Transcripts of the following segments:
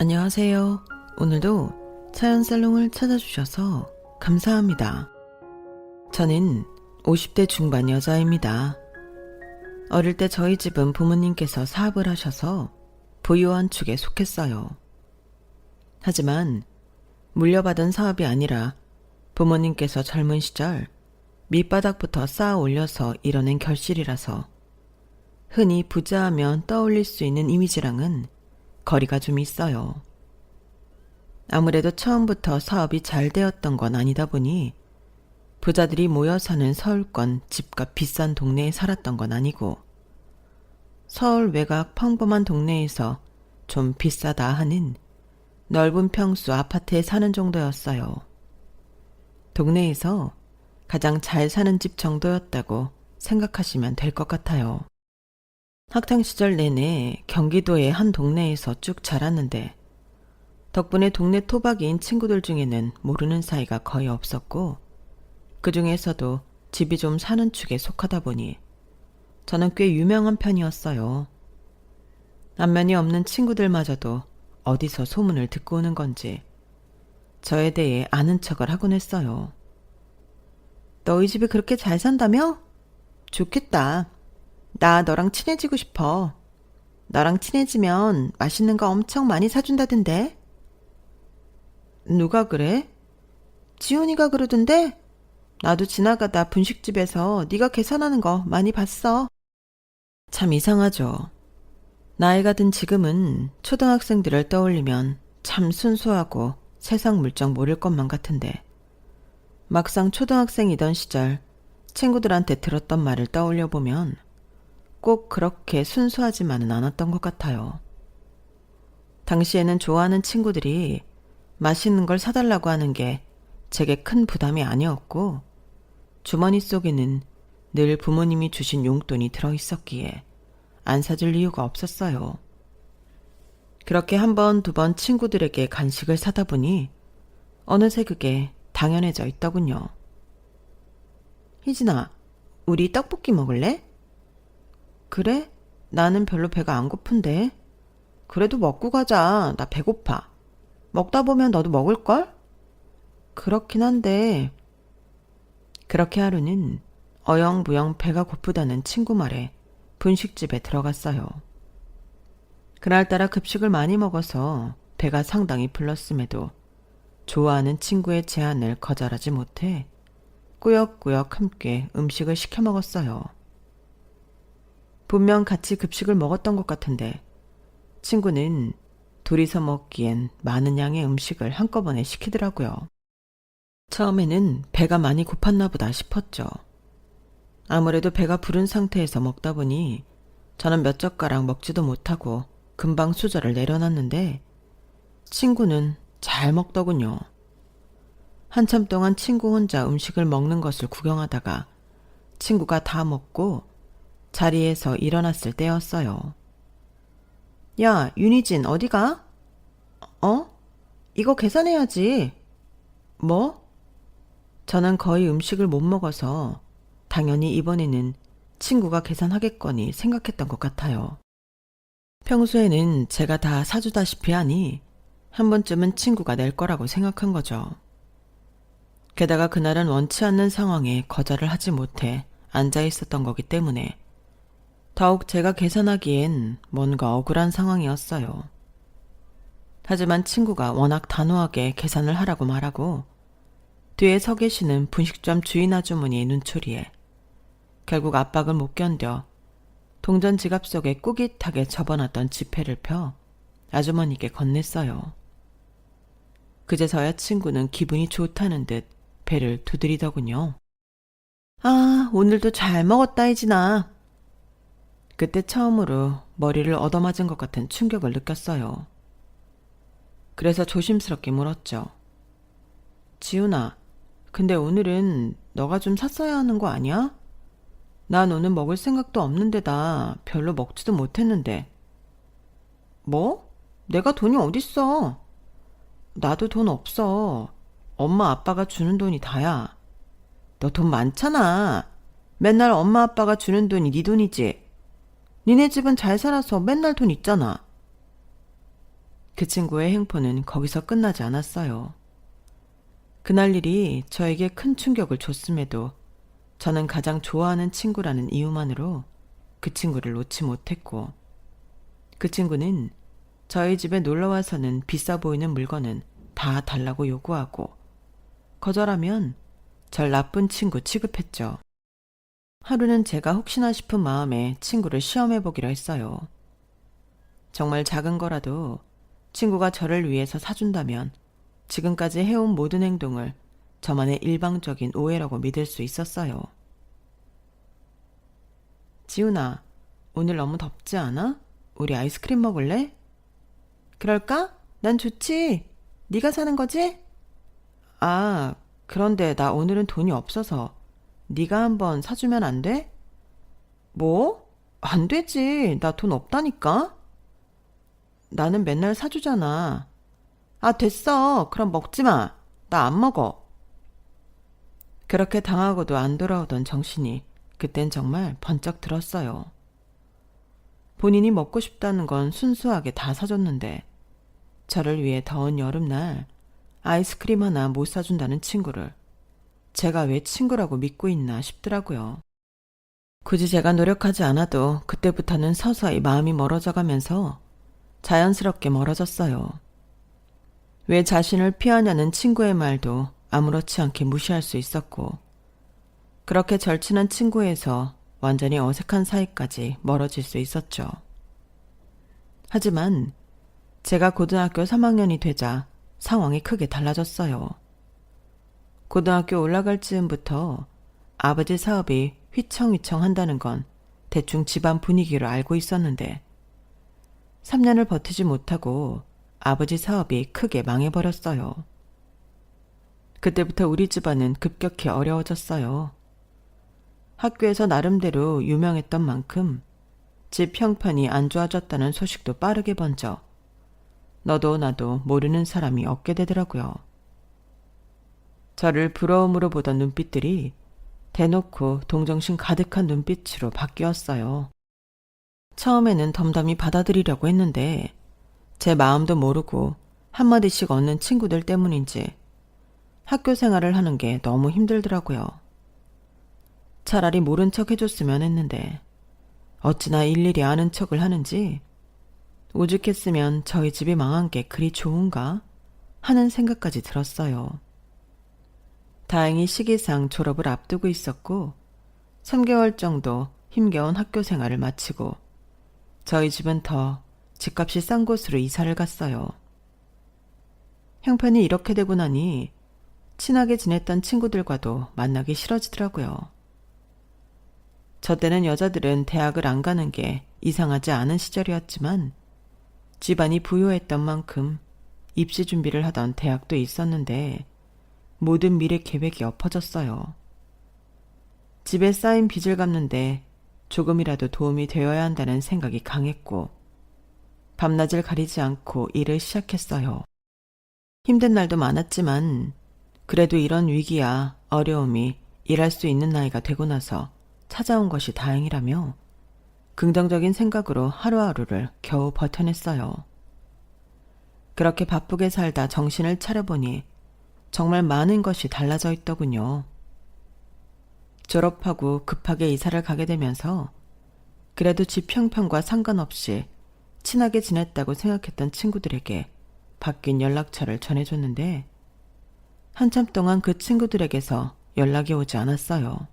안녕하세요. 오늘도 차연살롱을 찾아주셔서 감사합니다. 저는 50대 중반 여자입니다. 어릴 때 저희 집은 부모님께서 사업을 하셔서 부유한 축에 속했어요. 하지만 물려받은 사업이 아니라 부모님께서 젊은 시절 밑바닥부터 쌓아 올려서 이뤄낸 결실이라서 흔히 부자하면 떠올릴 수 있는 이미지랑은 거리가 좀 있어요. 아무래도 처음부터 사업이 잘 되었던 건 아니다 보니 부자들이 모여 사는 서울권 집값 비싼 동네에 살았던 건 아니고 서울 외곽 평범한 동네에서 좀 비싸다 하는 넓은 평수 아파트에 사는 정도였어요. 동네에서 가장 잘 사는 집 정도였다고 생각하시면 될 것 같아요. 학창시절 내내 경기도의 한 동네에서 쭉 자랐는데 덕분에 동네 토박이인 친구들 중에는 모르는 사이가 거의 없었고 그 중에서도 집이 좀 사는 축에 속하다 보니 저는 꽤 유명한 편이었어요. 안면이 없는 친구들마저도 어디서 소문을 듣고 오는 건지 저에 대해 아는 척을 하곤 했어요. 너희 집이 그렇게 잘 산다며? 좋겠다. 나 너랑 친해지고 싶어. 너랑 친해지면 맛있는 거 엄청 많이 사준다던데? 누가 그래? 지훈이가 그러던데? 나도 지나가다 분식집에서 네가 계산하는 거 많이 봤어. 참 이상하죠. 나이가 든 지금은 초등학생들을 떠올리면 참 순수하고 세상 물정 모를 것만 같은데 막상 초등학생이던 시절 친구들한테 들었던 말을 떠올려 보면 꼭 그렇게 순수하지만은 않았던 것 같아요. 당시에는 좋아하는 친구들이 맛있는 걸 사달라고 하는 게 제게 큰 부담이 아니었고 주머니 속에는 늘 부모님이 주신 용돈이 들어있었기에 안 사줄 이유가 없었어요. 그렇게 한 번, 두 번 친구들에게 간식을 사다 보니 어느새 그게 당연해져 있더군요. 희진아, 우리 떡볶이 먹을래? 그래? 나는 별로 배가 안 고픈데. 그래도 먹고 가자. 나 배고파. 먹다 보면 너도 먹을걸? 그렇긴 한데. 그렇게 하루는 어영부영 배가 고프다는 친구 말에 분식집에 들어갔어요. 그날따라 급식을 많이 먹어서 배가 상당히 불렀음에도 좋아하는 친구의 제안을 거절하지 못해 꾸역꾸역 함께 음식을 시켜 먹었어요. 분명 같이 급식을 먹었던 것 같은데 친구는 둘이서 먹기엔 많은 양의 음식을 한꺼번에 시키더라고요. 처음에는 배가 많이 고팠나 보다 싶었죠. 아무래도 배가 부른 상태에서 먹다 보니 저는 몇 젓가락 먹지도 못하고 금방 수저를 내려놨는데 친구는 잘 먹더군요. 한참 동안 친구 혼자 음식을 먹는 것을 구경하다가 친구가 다 먹고 자리에서 일어났을 때였어요. 야, 윤희진 어디가? 이거 계산해야지. 뭐? 저는 거의 음식을 못 먹어서 당연히 이번에는 친구가 계산하겠거니 생각했던 것 같아요. 평소에는 제가 다 사주다시피 하니 한 번쯤은 친구가 낼 거라고 생각한 거죠. 게다가 그날은 원치 않는 상황에 거절을 하지 못해 앉아 있었던 거기 때문에 더욱 제가 계산하기엔 뭔가 억울한 상황이었어요. 하지만 친구가 워낙 단호하게 계산을 하라고 말하고 뒤에 서 계시는 분식점 주인 아주머니의 눈초리에 결국 압박을 못 견뎌 동전 지갑 속에 꾸깃하게 접어놨던 지폐를 펴 아주머니께 건넸어요. 그제서야 친구는 기분이 좋다는 듯 배를 두드리더군요. 아, 오늘도 잘 먹었다, 희진아. 그때 처음으로 머리를 얻어맞은 것 같은 충격을 느꼈어요. 그래서 조심스럽게 물었죠. 지훈아, 근데 오늘은 너가 좀 샀어야 하는 거 아니야? 난 오늘 먹을 생각도 없는데다 별로 먹지도 못했는데. 뭐? 내가 돈이 어딨어? 나도 돈 없어. 엄마 아빠가 주는 돈이 다야. 너 돈 많잖아. 맨날 엄마 아빠가 주는 돈이 네 돈이지. 니네 집은 잘 살아서 맨날 돈 있잖아. 그 친구의 행포는 거기서 끝나지 않았어요. 그날 일이 저에게 큰 충격을 줬음에도 저는 가장 좋아하는 친구라는 이유만으로 그 친구를 놓지 못했고, 그 친구는 저희 집에 놀러와서는 비싸 보이는 물건은 다 달라고 요구하고, 거절하면 절 나쁜 친구 취급했죠. 하루는 제가 혹시나 싶은 마음에 친구를 시험해보기로 했어요. 정말 작은 거라도 친구가 저를 위해서 사준다면 지금까지 해온 모든 행동을 저만의 일방적인 오해라고 믿을 수 있었어요. 지훈아, 오늘 너무 덥지 않아? 우리 아이스크림 먹을래? 그럴까? 난 좋지. 네가 사는 거지? 아, 그런데 나 오늘은 돈이 없어서 네가 한번 사주면 안 돼? 뭐? 안 되지. 나 돈 없다니까? 나는 맨날 사주잖아. 아, 됐어. 그럼 먹지 마. 나 안 먹어. 그렇게 당하고도 안 돌아오던 정신이 그땐 정말 번쩍 들었어요. 본인이 먹고 싶다는 건 순수하게 다 사줬는데 저를 위해 더운 여름날 아이스크림 하나 못 사준다는 친구를 제가 왜 친구라고 믿고 있나 싶더라고요. 굳이 제가 노력하지 않아도 그때부터는 서서히 마음이 멀어져 가면서 자연스럽게 멀어졌어요. 왜 자신을 피하냐는 친구의 말도 아무렇지 않게 무시할 수 있었고, 그렇게 절친한 친구에서 완전히 어색한 사이까지 멀어질 수 있었죠. 하지만 제가 고등학교 3학년이 되자 상황이 크게 달라졌어요. 고등학교 올라갈 즈음부터 아버지 사업이 휘청휘청 한다는 건 대충 집안 분위기로 알고 있었는데 3년을 버티지 못하고 아버지 사업이 크게 망해버렸어요. 그때부터 우리 집안은 급격히 어려워졌어요. 학교에서 나름대로 유명했던 만큼 집 형편이 안 좋아졌다는 소식도 빠르게 번져 너도 나도 모르는 사람이 없게 되더라고요. 저를 부러움으로 보던 눈빛들이 대놓고 동정심 가득한 눈빛으로 바뀌었어요. 처음에는 덤덤히 받아들이려고 했는데 제 마음도 모르고 한마디씩 얻는 친구들 때문인지 학교 생활을 하는 게 너무 힘들더라고요. 차라리 모른 척 해줬으면 했는데 어찌나 일일이 아는 척을 하는지 오죽했으면 저희 집이 망한 게 그리 좋은가 하는 생각까지 들었어요. 다행히 시기상 졸업을 앞두고 있었고 3개월 정도 힘겨운 학교 생활을 마치고 저희 집은 더 집값이 싼 곳으로 이사를 갔어요. 형편이 이렇게 되고 나니 친하게 지냈던 친구들과도 만나기 싫어지더라고요. 저 때는 여자들은 대학을 안 가는 게 이상하지 않은 시절이었지만 집안이 부유했던 만큼 입시 준비를 하던 대학도 있었는데 모든 미래 계획이 엎어졌어요. 집에 쌓인 빚을 갚는데 조금이라도 도움이 되어야 한다는 생각이 강했고 밤낮을 가리지 않고 일을 시작했어요. 힘든 날도 많았지만 그래도 이런 위기야 어려움이 일할 수 있는 나이가 되고 나서 찾아온 것이 다행이라며 긍정적인 생각으로 하루하루를 겨우 버텨냈어요. 그렇게 바쁘게 살다 정신을 차려보니 정말 많은 것이 달라져 있더군요. 졸업하고 급하게 이사를 가게 되면서 그래도 집 형편과 상관없이 친하게 지냈다고 생각했던 친구들에게 바뀐 연락처를 전해줬는데 한참 동안 그 친구들에게서 연락이 오지 않았어요.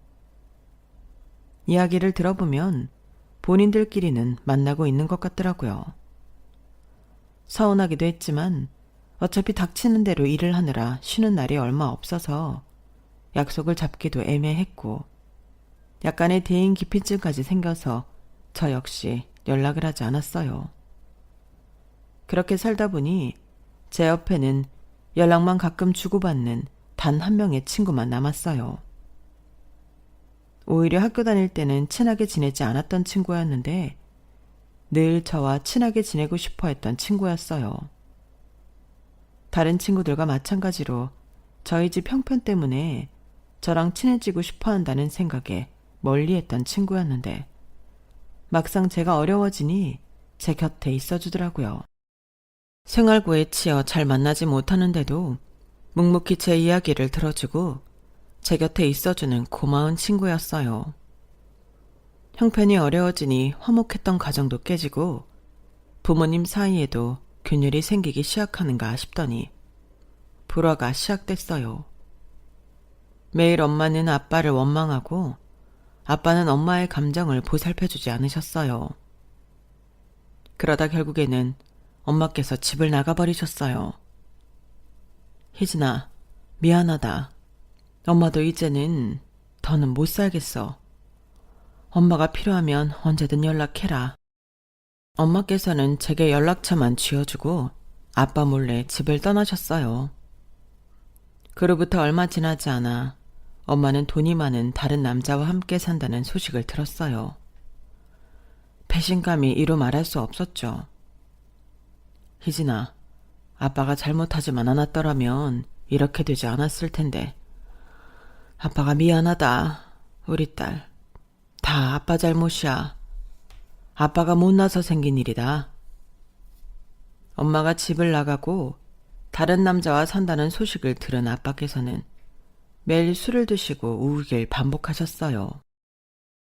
이야기를 들어보면 본인들끼리는 만나고 있는 것 같더라고요. 서운하기도 했지만 어차피 닥치는 대로 일을 하느라 쉬는 날이 얼마 없어서 약속을 잡기도 애매했고 약간의 대인 기피증까지 생겨서 저 역시 연락을 하지 않았어요. 그렇게 살다 보니 제 옆에는 연락만 가끔 주고받는 단 한 명의 친구만 남았어요. 오히려 학교 다닐 때는 친하게 지내지 않았던 친구였는데 늘 저와 친하게 지내고 싶어 했던 친구였어요. 다른 친구들과 마찬가지로 저희 집 형편 때문에 저랑 친해지고 싶어 한다는 생각에 멀리했던 친구였는데 막상 제가 어려워지니 제 곁에 있어주더라고요. 생활고에 치여 잘 만나지 못하는데도 묵묵히 제 이야기를 들어주고 제 곁에 있어주는 고마운 친구였어요. 형편이 어려워지니 화목했던 가정도 깨지고 부모님 사이에도 균열이 생기기 시작하는가 싶더니 불화가 시작됐어요. 매일 엄마는 아빠를 원망하고 아빠는 엄마의 감정을 보살펴주지 않으셨어요. 그러다 결국에는 엄마께서 집을 나가버리셨어요. 희진아, 미안하다. 엄마도 이제는 더는 못 살겠어. 엄마가 필요하면 언제든 연락해라. 엄마께서는 제게 연락처만 쥐어주고 아빠 몰래 집을 떠나셨어요. 그로부터 얼마 지나지 않아 엄마는 돈이 많은 다른 남자와 함께 산다는 소식을 들었어요. 배신감이 이루 말할 수 없었죠. 희진아, 아빠가 잘못하지만 않았더라면 이렇게 되지 않았을 텐데. 아빠가 미안하다. 우리 딸. 다 아빠 잘못이야. 아빠가 못나서 생긴 일이다. 엄마가 집을 나가고 다른 남자와 산다는 소식을 들은 아빠께서는 매일 술을 드시고 우길 반복하셨어요.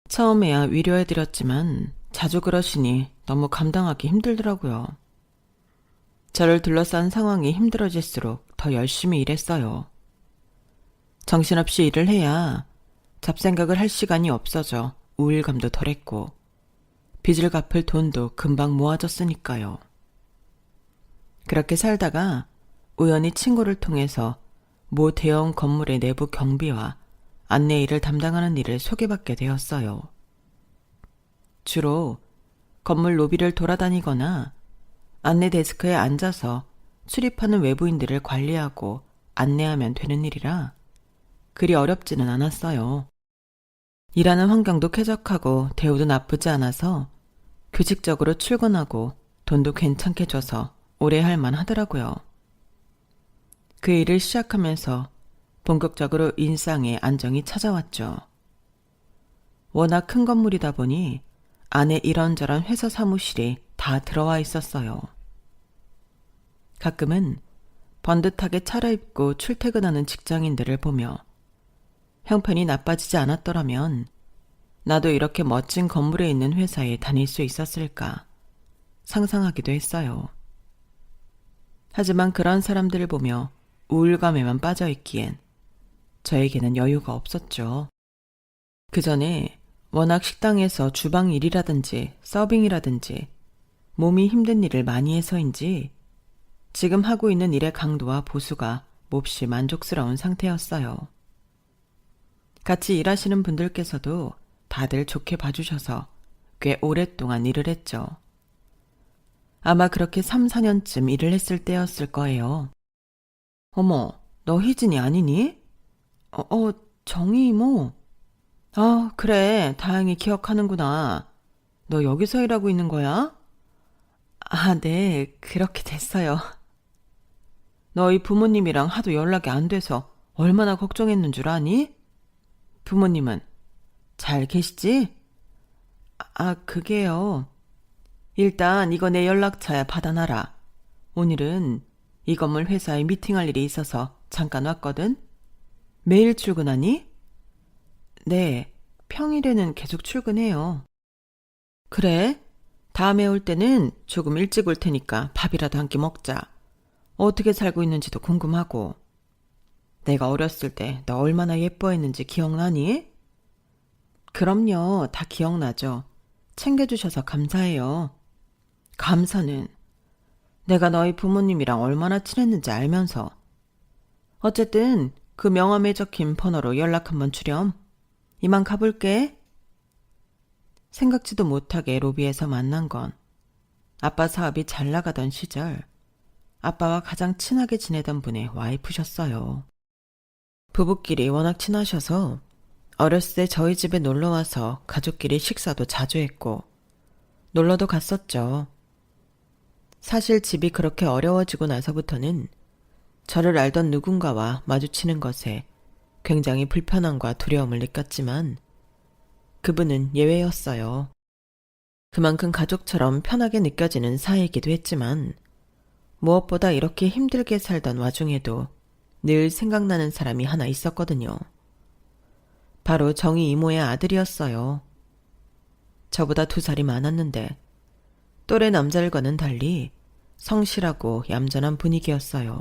처음에야 위로해드렸지만 자주 그러시니 너무 감당하기 힘들더라고요. 저를 둘러싼 상황이 힘들어질수록 더 열심히 일했어요. 정신없이 일을 해야 잡생각을 할 시간이 없어져 우울감도 덜했고 빚을 갚을 돈도 금방 모아졌으니까요. 그렇게 살다가 우연히 친구를 통해서 모 대형 건물의 내부 경비와 안내 일을 담당하는 일을 소개받게 되었어요. 주로 건물 로비를 돌아다니거나 안내 데스크에 앉아서 출입하는 외부인들을 관리하고 안내하면 되는 일이라 그리 어렵지는 않았어요. 일하는 환경도 쾌적하고 대우도 나쁘지 않아서 규칙적으로 출근하고 돈도 괜찮게 줘서 오래 할 만하더라고요. 그 일을 시작하면서 본격적으로 인상에 안정이 찾아왔죠. 워낙 큰 건물이다 보니 안에 이런저런 회사 사무실이 다 들어와 있었어요. 가끔은 번듯하게 차려입고 출퇴근하는 직장인들을 보며 형편이 나빠지지 않았더라면 나도 이렇게 멋진 건물에 있는 회사에 다닐 수 있었을까 상상하기도 했어요. 하지만 그런 사람들을 보며 우울감에만 빠져있기엔 저에게는 여유가 없었죠. 그 전에 워낙 식당에서 주방 일이라든지 서빙이라든지 몸이 힘든 일을 많이 해서인지 지금 하고 있는 일의 강도와 보수가 몹시 만족스러운 상태였어요. 같이 일하시는 분들께서도 다들 좋게 봐주셔서 꽤 오랫동안 일을 했죠. 아마 그렇게 3, 4년쯤 일을 했을 때였을 거예요. 어머, 너 희진이 아니니? 정희 이모. 아, 그래. 다행히 기억하는구나. 너 여기서 일하고 있는 거야? 아, 네. 그렇게 됐어요. 너희 부모님이랑 하도 연락이 안 돼서 얼마나 걱정했는 줄 아니? 부모님은 잘 계시지? 아, 그게요. 일단 이거 내 연락처야 받아놔라. 오늘은 이 건물 회사에 미팅할 일이 있어서 잠깐 왔거든? 매일 출근하니? 네, 평일에는 계속 출근해요. 그래? 다음에 올 때는 조금 일찍 올 테니까 밥이라도 한 끼 먹자. 어떻게 살고 있는지도 궁금하고. 내가 어렸을 때 너 얼마나 예뻐했는지 기억나니? 그럼요, 다 기억나죠. 챙겨주셔서 감사해요. 감사는 내가 너희 부모님이랑 얼마나 친했는지 알면서. 어쨌든 그 명함에 적힌 번호로 연락 한번 주렴. 이만 가볼게. 생각지도 못하게 로비에서 만난 건 아빠 사업이 잘 나가던 시절 아빠와 가장 친하게 지내던 분의 와이프셨어요. 부부끼리 워낙 친하셔서 어렸을 때 저희 집에 놀러와서 가족끼리 식사도 자주 했고 놀러도 갔었죠. 사실 집이 그렇게 어려워지고 나서부터는 저를 알던 누군가와 마주치는 것에 굉장히 불편함과 두려움을 느꼈지만 그분은 예외였어요. 그만큼 가족처럼 편하게 느껴지는 사이이기도 했지만 무엇보다 이렇게 힘들게 살던 와중에도 늘 생각나는 사람이 하나 있었거든요. 바로 정희 이모의 아들이었어요. 저보다 2살이 많았는데 또래 남자들과는 달리 성실하고 얌전한 분위기였어요.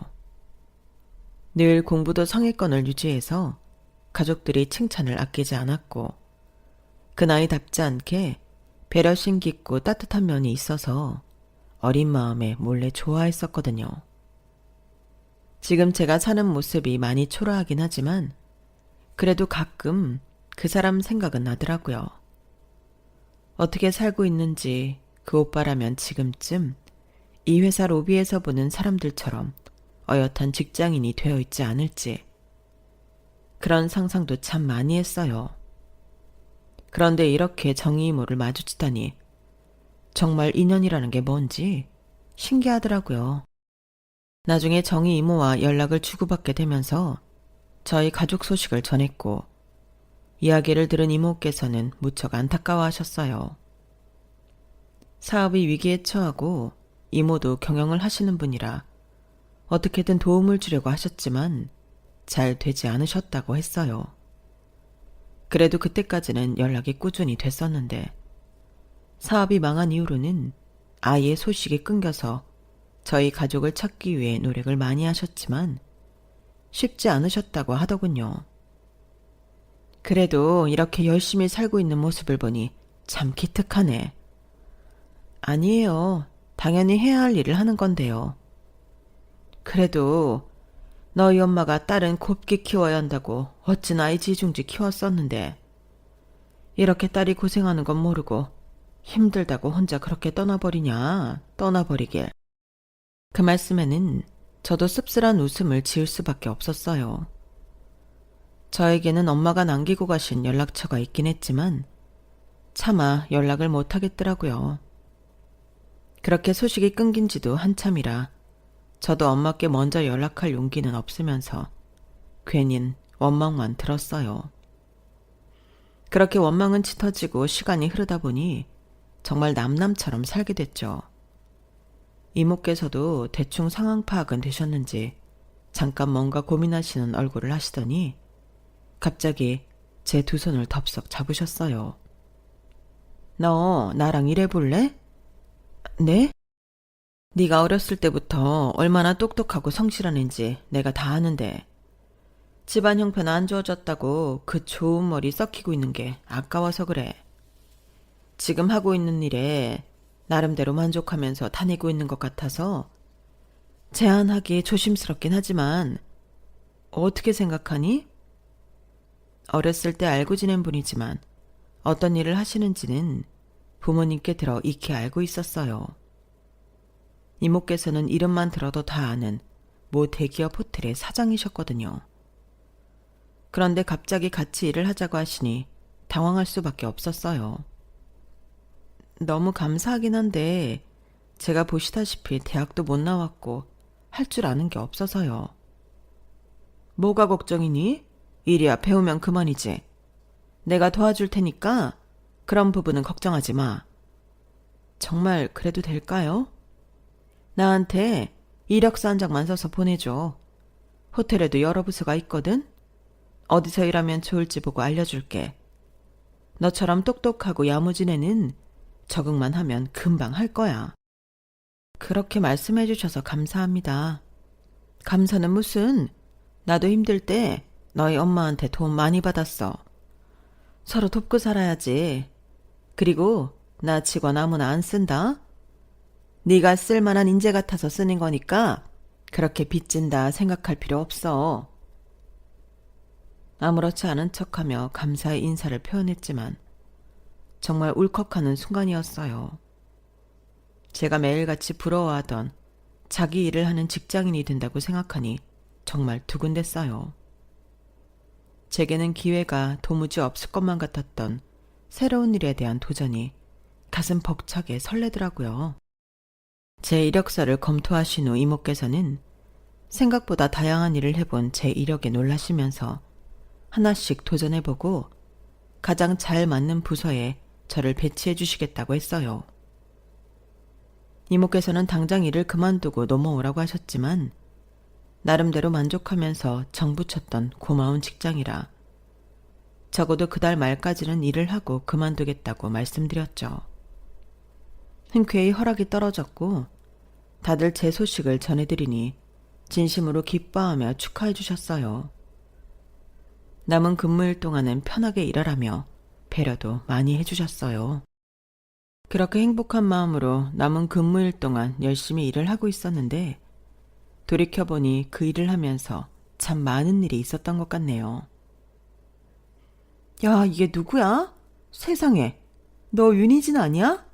늘 공부도 상위권을 유지해서 가족들이 칭찬을 아끼지 않았고 그 나이답지 않게 배려심 깊고 따뜻한 면이 있어서 어린 마음에 몰래 좋아했었거든요. 지금 제가 사는 모습이 많이 초라하긴 하지만 그래도 가끔 그 사람 생각은 나더라고요. 어떻게 살고 있는지 그 오빠라면 지금쯤 이 회사 로비에서 보는 사람들처럼 어엿한 직장인이 되어 있지 않을지 그런 상상도 참 많이 했어요. 그런데 이렇게 정희 이모를 마주치다니 정말 인연이라는 게 뭔지 신기하더라고요. 나중에 정희 이모와 연락을 주고받게 되면서 저희 가족 소식을 전했고 이야기를 들은 이모께서는 무척 안타까워하셨어요. 사업이 위기에 처하고 이모도 경영을 하시는 분이라 어떻게든 도움을 주려고 하셨지만 잘 되지 않으셨다고 했어요. 그래도 그때까지는 연락이 꾸준히 됐었는데 사업이 망한 이후로는 아예 소식이 끊겨서 저희 가족을 찾기 위해 노력을 많이 하셨지만 쉽지 않으셨다고 하더군요. 그래도 이렇게 열심히 살고 있는 모습을 보니 참 기특하네. 아니에요. 당연히 해야 할 일을 하는 건데요. 그래도 너희 엄마가 딸은 곱게 키워야 한다고 어찌나 이지중지 키웠었는데 이렇게 딸이 고생하는 건 모르고 힘들다고 혼자 그렇게 떠나버리냐, 떠나버리길. 그 말씀에는 저도 씁쓸한 웃음을 지을 수밖에 없었어요. 저에게는 엄마가 남기고 가신 연락처가 있긴 했지만 차마 연락을 못 하겠더라고요. 그렇게 소식이 끊긴 지도 한참이라 저도 엄마께 먼저 연락할 용기는 없으면서 괜히 원망만 들었어요. 그렇게 원망은 짙어지고 시간이 흐르다 보니 정말 남남처럼 살게 됐죠. 이모께서도 대충 상황 파악은 되셨는지 잠깐 뭔가 고민하시는 얼굴을 하시더니 갑자기 제 2손을 덥석 잡으셨어요. 너 나랑 일해볼래? 네? 네가 어렸을 때부터 얼마나 똑똑하고 성실한 앤지 내가 다 아는데 집안 형편 안 좋아졌다고 그 좋은 머리 썩히고 있는 게 아까워서 그래. 지금 하고 있는 일에 나름대로 만족하면서 다니고 있는 것 같아서 제안하기 조심스럽긴 하지만 어떻게 생각하니? 어렸을 때 알고 지낸 분이지만 어떤 일을 하시는지는 부모님께 들어 익히 알고 있었어요. 이모께서는 이름만 들어도 다 아는 모 대기업 호텔의 사장이셨거든요. 그런데 갑자기 같이 일을 하자고 하시니 당황할 수밖에 없었어요. 너무 감사하긴 한데 제가 보시다시피 대학도 못 나왔고 할 줄 아는 게 없어서요. 뭐가 걱정이니? 일이야 배우면 그만이지. 내가 도와줄 테니까 그런 부분은 걱정하지 마. 정말 그래도 될까요? 나한테 이력서 한 장만 써서 보내줘. 호텔에도 여러 부서가 있거든. 어디서 일하면 좋을지 보고 알려줄게. 너처럼 똑똑하고 야무진 애는 적응만 하면 금방 할 거야. 그렇게 말씀해 주셔서 감사합니다. 감사는 무슨, 나도 힘들 때 너희 엄마한테 도움 많이 받았어. 서로 돕고 살아야지. 그리고 나 직원 아무나 안 쓴다. 네가 쓸만한 인재 같아서 쓰는 거니까 그렇게 빚진다 생각할 필요 없어. 아무렇지 않은 척하며 감사의 인사를 표현했지만 정말 울컥하는 순간이었어요. 제가 매일같이 부러워하던 자기 일을 하는 직장인이 된다고 생각하니 정말 두근댔어요. 제게는 기회가 도무지 없을 것만 같았던 새로운 일에 대한 도전이 가슴 벅차게 설레더라고요. 제 이력서를 검토하신 후 이모께서는 생각보다 다양한 일을 해본 제 이력에 놀라시면서 하나씩 도전해보고 가장 잘 맞는 부서에 저를 배치해 주시겠다고 했어요. 이모께서는 당장 일을 그만두고 넘어오라고 하셨지만 나름대로 만족하면서 정붙였던 고마운 직장이라 적어도 그달 말까지는 일을 하고 그만두겠다고 말씀드렸죠. 흔쾌히 허락이 떨어졌고 다들 제 소식을 전해드리니 진심으로 기뻐하며 축하해 주셨어요. 남은 근무일 동안은 편하게 일하라며 배려도 많이 해주셨어요. 그렇게 행복한 마음으로 남은 근무일 동안 열심히 일을 하고 있었는데 돌이켜보니 그 일을 하면서 참 많은 일이 있었던 것 같네요. 야, 이게 누구야? 세상에, 너 윤희진 아니야?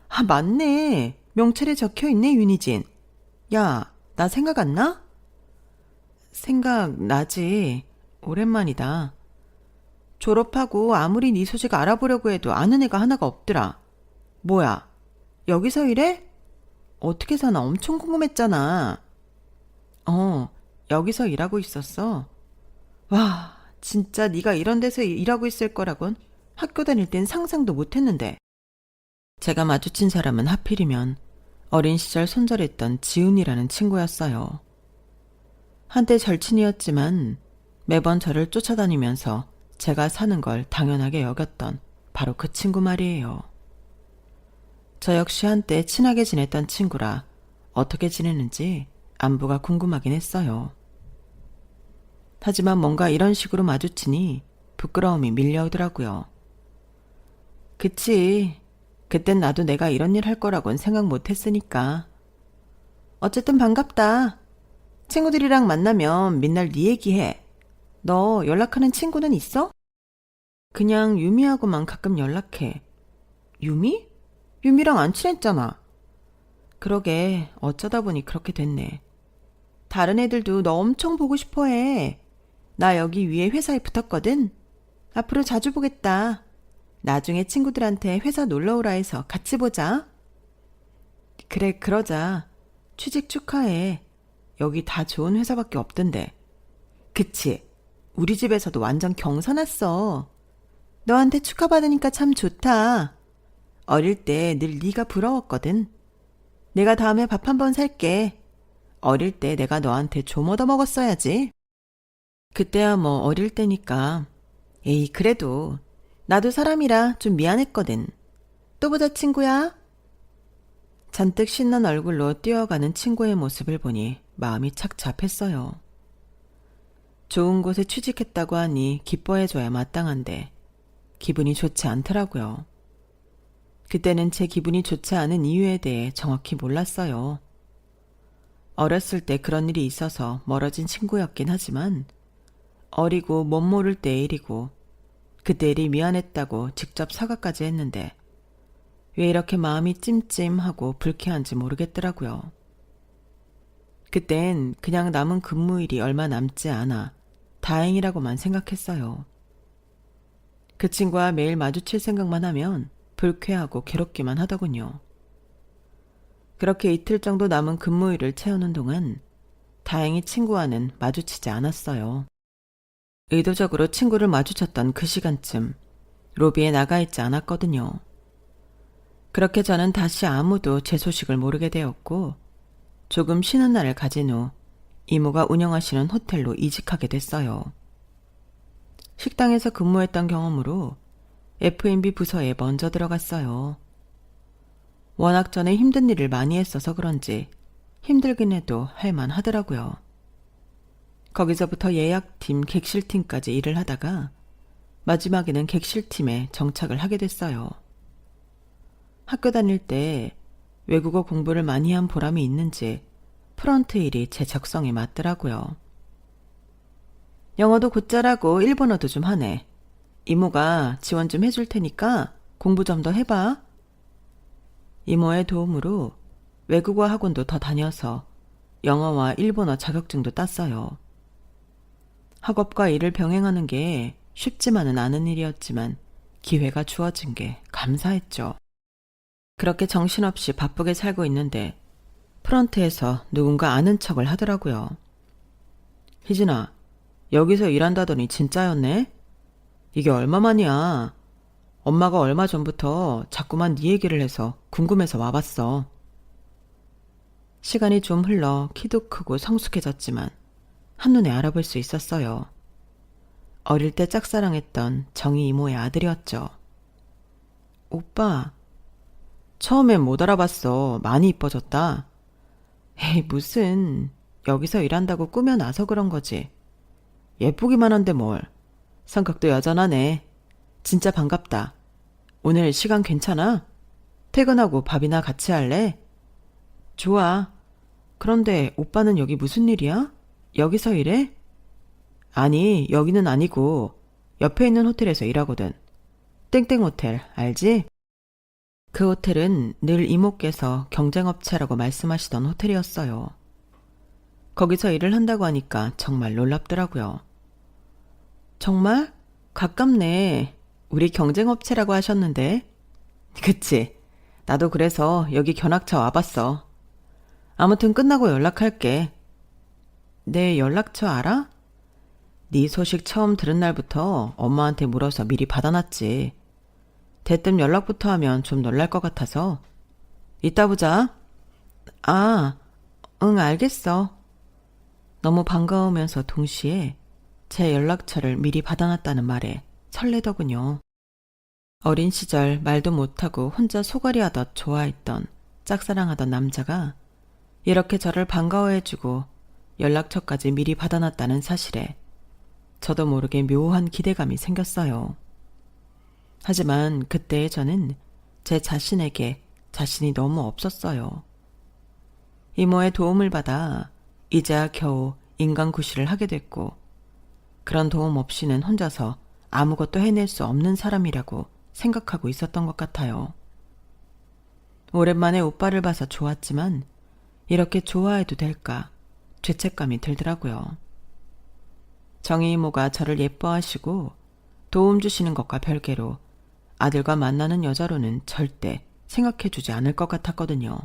아, 맞네. 명찰에 적혀있네, 윤희진. 야, 나 생각 안 나? 생각나지. 오랜만이다. 졸업하고 아무리 네 소식 알아보려고 해도 아는 애가 하나가 없더라. 뭐야, 여기서 일해? 어떻게 사나 엄청 궁금했잖아. 여기서 일하고 있었어. 와, 진짜 네가 이런 데서 일하고 있을 거라곤 학교 다닐 땐 상상도 못했는데. 제가 마주친 사람은 하필이면 어린 시절 손절했던 지훈이라는 친구였어요. 한때 절친이었지만 매번 저를 쫓아다니면서 제가 사는 걸 당연하게 여겼던 바로 그 친구 말이에요. 저 역시 한때 친하게 지냈던 친구라 어떻게 지내는지 안부가 궁금하긴 했어요. 하지만 뭔가 이런 식으로 마주치니 부끄러움이 밀려오더라고요. 그치, 그땐 나도 내가 이런 일 할 거라고는 생각 못했으니까. 어쨌든 반갑다. 친구들이랑 만나면 맨날 네 얘기해. 너 연락하는 친구는 있어? 그냥 유미하고만 가끔 연락해. 유미? 유미랑 안 친했잖아. 그러게, 어쩌다 보니 그렇게 됐네. 다른 애들도 너 엄청 보고 싶어 해. 나 여기 위에 회사에 붙었거든. 앞으로 자주 보겠다. 나중에 친구들한테 회사 놀러 오라 해서 같이 보자. 그래, 그러자. 취직 축하해. 여기 다 좋은 회사밖에 없던데. 그치? 우리 집에서도 완전 경사났어. 너한테 축하받으니까 참 좋다. 어릴 때 늘 네가 부러웠거든. 내가 다음에 밥 한번 살게. 어릴 때 내가 너한테 좀 얻어먹었어야지. 그때야 뭐 어릴 때니까. 에이, 그래도 나도 사람이라 좀 미안했거든. 또 보자, 친구야. 잔뜩 신난 얼굴로 뛰어가는 친구의 모습을 보니 마음이 착잡했어요. 좋은 곳에 취직했다고 하니 기뻐해줘야 마땅한데 기분이 좋지 않더라고요. 그때는 제 기분이 좋지 않은 이유에 대해 정확히 몰랐어요. 어렸을 때 그런 일이 있어서 멀어진 친구였긴 하지만 어리고 못 모를 때의 일이고 그때 일이 미안했다고 직접 사과까지 했는데 왜 이렇게 마음이 찜찜하고 불쾌한지 모르겠더라고요. 그땐 그냥 남은 근무일이 얼마 남지 않아 다행이라고만 생각했어요. 그 친구와 매일 마주칠 생각만 하면 불쾌하고 괴롭기만 하더군요. 그렇게 이틀 정도 남은 근무일을 채우는 동안 다행히 친구와는 마주치지 않았어요. 의도적으로 친구를 마주쳤던 그 시간쯤 로비에 나가 있지 않았거든요. 그렇게 저는 다시 아무도 제 소식을 모르게 되었고 조금 쉬는 날을 가진 후 이모가 운영하시는 호텔로 이직하게 됐어요. 식당에서 근무했던 경험으로 F&B 부서에 먼저 들어갔어요. 워낙 전에 힘든 일을 많이 했어서 그런지 힘들긴 해도 할만하더라고요. 거기서부터 예약팀, 객실팀까지 일을 하다가 마지막에는 객실팀에 정착을 하게 됐어요. 학교 다닐 때 외국어 공부를 많이 한 보람이 있는지 프런트 일이 제 적성에 맞더라고요. 영어도 곧잘하고 일본어도 좀 하네. 이모가 지원 좀 해줄 테니까 공부 좀 더 해봐. 이모의 도움으로 외국어 학원도 더 다녀서 영어와 일본어 자격증도 땄어요. 학업과 일을 병행하는 게 쉽지만은 않은 일이었지만 기회가 주어진 게 감사했죠. 그렇게 정신없이 바쁘게 살고 있는데 프런트에서 누군가 아는 척을 하더라고요. 희진아, 여기서 일한다더니 진짜였네? 이게 얼마만이야? 엄마가 얼마 전부터 자꾸만 네 얘기를 해서 궁금해서 와봤어. 시간이 좀 흘러 키도 크고 성숙해졌지만 한눈에 알아볼 수 있었어요. 어릴 때 짝사랑했던 정희 이모의 아들이었죠. 오빠, 처음엔 못 알아봤어. 많이 이뻐졌다. 에이, 무슨. 여기서 일한다고 꾸며놔서 그런 거지. 예쁘기만 한데 뭘. 성격도 여전하네. 진짜 반갑다. 오늘 시간 괜찮아? 퇴근하고 밥이나 같이 할래? 좋아. 그런데 오빠는 여기 무슨 일이야? 여기서 일해? 아니, 여기는 아니고 옆에 있는 호텔에서 일하거든. 땡땡 호텔, 알지? 그 호텔은 늘 이모께서 경쟁업체라고 말씀하시던 호텔이었어요. 거기서 일을 한다고 하니까 정말 놀랍더라고요. 정말? 가깝네. 우리 경쟁업체라고 하셨는데. 그치. 나도 그래서 여기 견학차 와봤어. 아무튼 끝나고 연락할게. 내 연락처 알아? 네 소식 처음 들은 날부터 엄마한테 물어서 미리 받아놨지. 대뜸 연락부터 하면 좀 놀랄 것 같아서. 이따 보자. 아, 응, 알겠어. 너무 반가우면서 동시에 제 연락처를 미리 받아놨다는 말에 설레더군요. 어린 시절 말도 못하고 혼자 소갈이하듯 좋아했던 짝사랑하던 남자가 이렇게 저를 반가워해주고 연락처까지 미리 받아놨다는 사실에 저도 모르게 묘한 기대감이 생겼어요. 하지만 그때의 저는 제 자신에게 자신이 너무 없었어요. 이모의 도움을 받아 이제야 겨우 인간구실을 하게 됐고 그런 도움 없이는 혼자서 아무것도 해낼 수 없는 사람이라고 생각하고 있었던 것 같아요. 오랜만에 오빠를 봐서 좋았지만 이렇게 좋아해도 될까 죄책감이 들더라고요. 정희 이모가 저를 예뻐하시고 도움 주시는 것과 별개로 아들과 만나는 여자로는 절대 생각해주지 않을 것 같았거든요.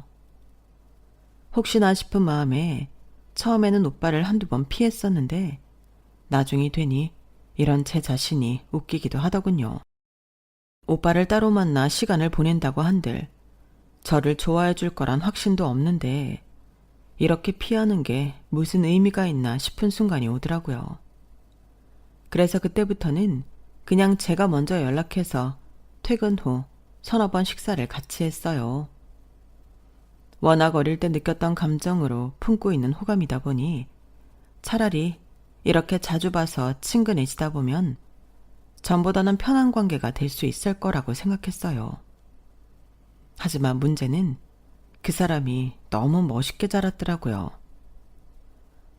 혹시나 싶은 마음에 처음에는 오빠를 한두 번 피했었는데 나중이 되니 이런 제 자신이 웃기기도 하더군요. 오빠를 따로 만나 시간을 보낸다고 한들 저를 좋아해 줄 거란 확신도 없는데 이렇게 피하는 게 무슨 의미가 있나 싶은 순간이 오더라고요. 그래서 그때부터는 그냥 제가 먼저 연락해서 퇴근 후 서너 번 식사를 같이 했어요. 워낙 어릴 때 느꼈던 감정으로 품고 있는 호감이다 보니 차라리 이렇게 자주 봐서 친근해지다 보면 전보다는 편한 관계가 될 수 있을 거라고 생각했어요. 하지만 문제는 그 사람이 너무 멋있게 자랐더라고요.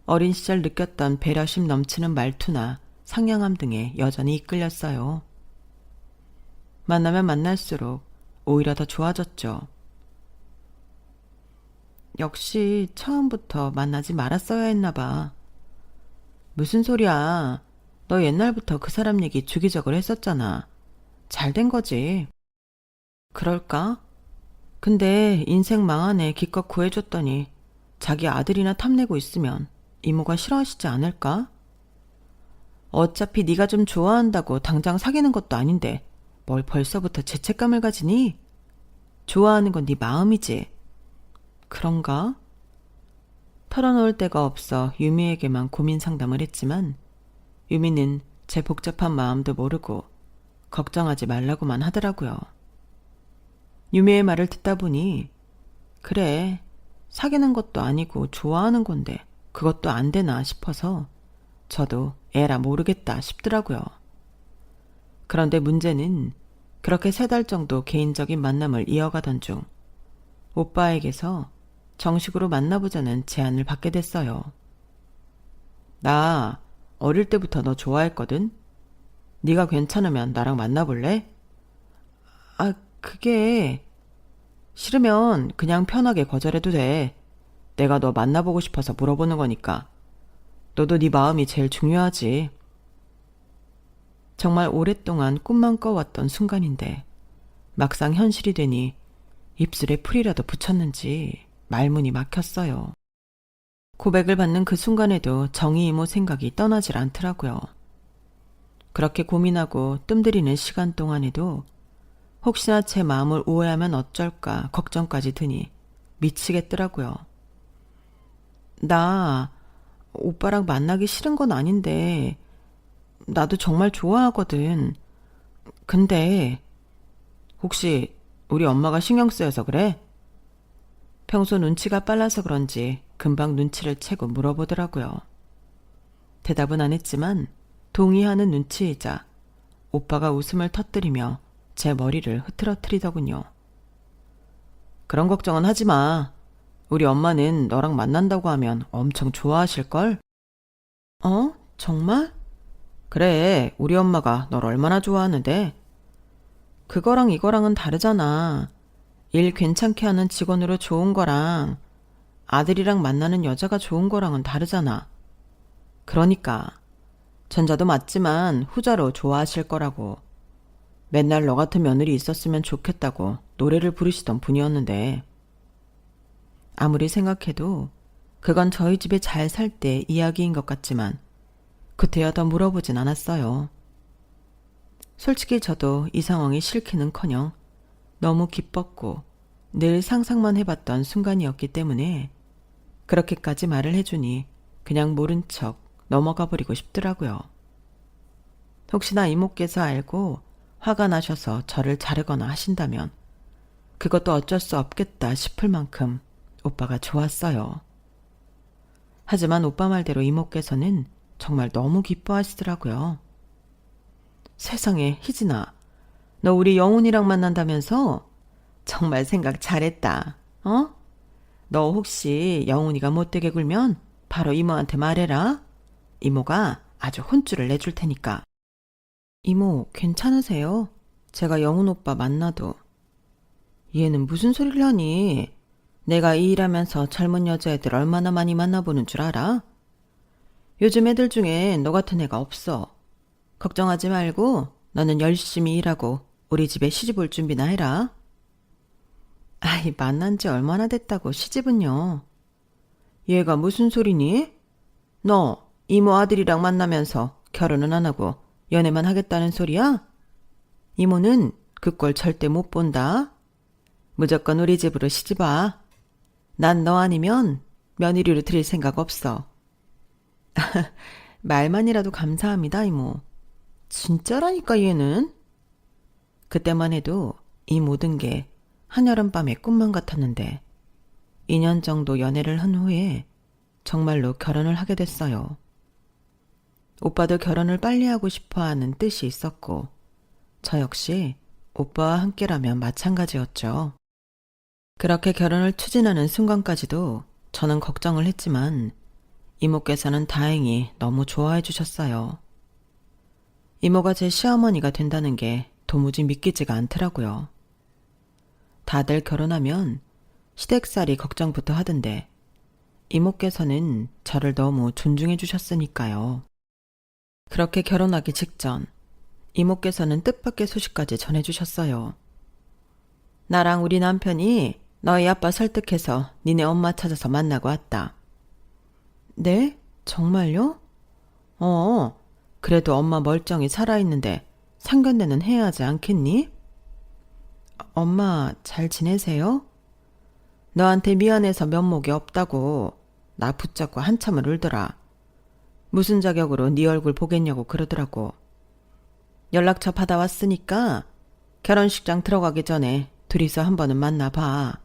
어린 시절 느꼈던 배려심 넘치는 말투나 상냥함 등에 여전히 이끌렸어요. 만나면 만날수록 오히려 더 좋아졌죠. 역시 처음부터 만나지 말았어야 했나 봐. 무슨 소리야. 너 옛날부터 그 사람 얘기 주기적으로 했었잖아. 잘 된 거지. 그럴까? 근데 인생 망한 애 기껏 구해줬더니 자기 아들이나 탐내고 있으면 이모가 싫어하시지 않을까? 어차피 네가 좀 좋아한다고 당장 사귀는 것도 아닌데 뭘 벌써부터 죄책감을 가지니? 좋아하는 건 네 마음이지. 그런가? 털어놓을 데가 없어 유미에게만 고민 상담을 했지만 유미는 제 복잡한 마음도 모르고 걱정하지 말라고만 하더라고요. 유미의 말을 듣다 보니 그래, 사귀는 것도 아니고 좋아하는 건데 그것도 안 되나 싶어서 저도 에라 모르겠다 싶더라고요. 그런데 문제는 그렇게 3달 정도 개인적인 만남을 이어가던 중 오빠에게서 정식으로 만나보자는 제안을 받게 됐어요. 나 어릴 때부터 너 좋아했거든? 네가 괜찮으면 나랑 만나볼래? 아, 그게... 싫으면 그냥 편하게 거절해도 돼. 내가 너 만나보고 싶어서 물어보는 거니까. 너도 네 마음이 제일 중요하지. 정말 오랫동안 꿈만 꿔왔던 순간인데 막상 현실이 되니 입술에 풀이라도 붙였는지 말문이 막혔어요. 고백을 받는 그 순간에도 정희 이모 생각이 떠나질 않더라고요. 그렇게 고민하고 뜸들이는 시간 동안에도 혹시나 제 마음을 오해하면 어쩔까 걱정까지 드니 미치겠더라고요. 나 오빠랑 만나기 싫은 건 아닌데 나도 정말 좋아하거든. 근데 혹시 우리 엄마가 신경 쓰여서 그래? 평소 눈치가 빨라서 그런지 금방 눈치를 채고 물어보더라고요. 대답은 안 했지만 동의하는 눈치이자 오빠가 웃음을 터뜨리며 제 머리를 흐트러뜨리더군요. 그런 걱정은 하지 마. 우리 엄마는 너랑 만난다고 하면 엄청 좋아하실걸? 어? 정말? 그래, 우리 엄마가 널 얼마나 좋아하는데? 그거랑 이거랑은 다르잖아. 일 괜찮게 하는 직원으로 좋은 거랑 아들이랑 만나는 여자가 좋은 거랑은 다르잖아. 그러니까 전자도 맞지만 후자로 좋아하실 거라고. 맨날 너 같은 며느리 있었으면 좋겠다고 노래를 부르시던 분이었는데 아무리 생각해도 그건 저희 집에 잘 살 때 이야기인 것 같지만 그때야 더 물어보진 않았어요. 솔직히 저도 이 상황이 싫기는커녕 너무 기뻤고 늘 상상만 해봤던 순간이었기 때문에 그렇게까지 말을 해주니 그냥 모른 척 넘어가 버리고 싶더라고요. 혹시나 이모께서 알고 화가 나셔서 저를 자르거나 하신다면 그것도 어쩔 수 없겠다 싶을 만큼 오빠가 좋았어요. 하지만 오빠 말대로 이모께서는 정말 너무 기뻐하시더라고요. 세상에, 희진아, 너 우리 영훈이랑 만난다면서? 정말 생각 잘했다. 어? 너 혹시 영훈이가 못되게 굴면 바로 이모한테 말해라. 이모가 아주 혼쭐을 내줄 테니까. 이모, 괜찮으세요? 제가 영훈 오빠 만나도. 얘는 무슨 소리를 하니? 내가 이 일하면서 젊은 여자애들 얼마나 많이 만나보는 줄 알아? 요즘 애들 중에 너 같은 애가 없어. 걱정하지 말고 너는 열심히 일하고 우리 집에 시집 올 준비나 해라. 아이, 만난 지 얼마나 됐다고 시집은요. 얘가 무슨 소리니? 너 이모 아들이랑 만나면서 결혼은 안 하고 연애만 하겠다는 소리야? 이모는 그 꼴 절대 못 본다. 무조건 우리 집으로 시집와. 난 너 아니면 며느리로 들일 생각 없어. 말만이라도 감사합니다, 이모. 진짜라니까 얘는. 그때만 해도 이 모든 게 한여름밤의 꿈만 같았는데 2년 정도 연애를 한 후에 정말로 결혼을 하게 됐어요. 오빠도 결혼을 빨리 하고 싶어하는 뜻이 있었고 저 역시 오빠와 함께라면 마찬가지였죠. 그렇게 결혼을 추진하는 순간까지도 저는 걱정을 했지만 이모께서는 다행히 너무 좋아해 주셨어요. 이모가 제 시어머니가 된다는 게 도무지 믿기지가 않더라고요. 다들 결혼하면 시댁살이 걱정부터 하던데 이모께서는 저를 너무 존중해 주셨으니까요. 그렇게 결혼하기 직전 이모께서는 뜻밖의 소식까지 전해주셨어요. 나랑 우리 남편이 너희 아빠 설득해서 니네 엄마 찾아서 만나고 왔다. 네? 정말요? 그래도 엄마 멀쩡히 살아있는데 상견례는 해야 하지 않겠니? 엄마 잘 지내세요? 너한테 미안해서 면목이 없다고 나 붙잡고 한참을 울더라. 무슨 자격으로 네 얼굴 보겠냐고 그러더라고. 연락처 받아왔으니까 결혼식장 들어가기 전에 둘이서 한 번은 만나봐.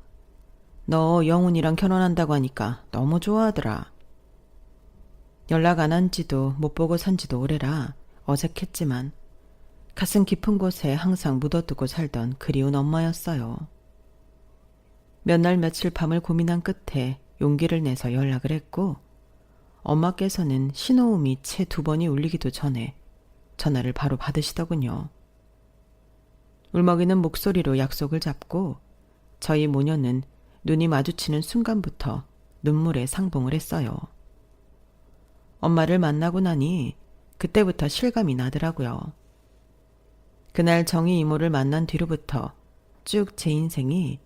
너 영훈이랑 결혼한다고 하니까 너무 좋아하더라. 연락 안 한 지도 못 보고 산 지도 오래라 어색했지만 가슴 깊은 곳에 항상 묻어두고 살던 그리운 엄마였어요. 몇 날 며칠 밤을 고민한 끝에 용기를 내서 연락을 했고 엄마께서는 신호음이 채 2번이 울리기도 전에 전화를 바로 받으시더군요. 울먹이는 목소리로 약속을 잡고 저희 모녀는 눈이 마주치는 순간부터 눈물에 상봉을 했어요. 엄마를 만나고 나니 그때부터 실감이 나더라고요. 그날 정희 이모를 만난 뒤로부터 쭉 제 인생이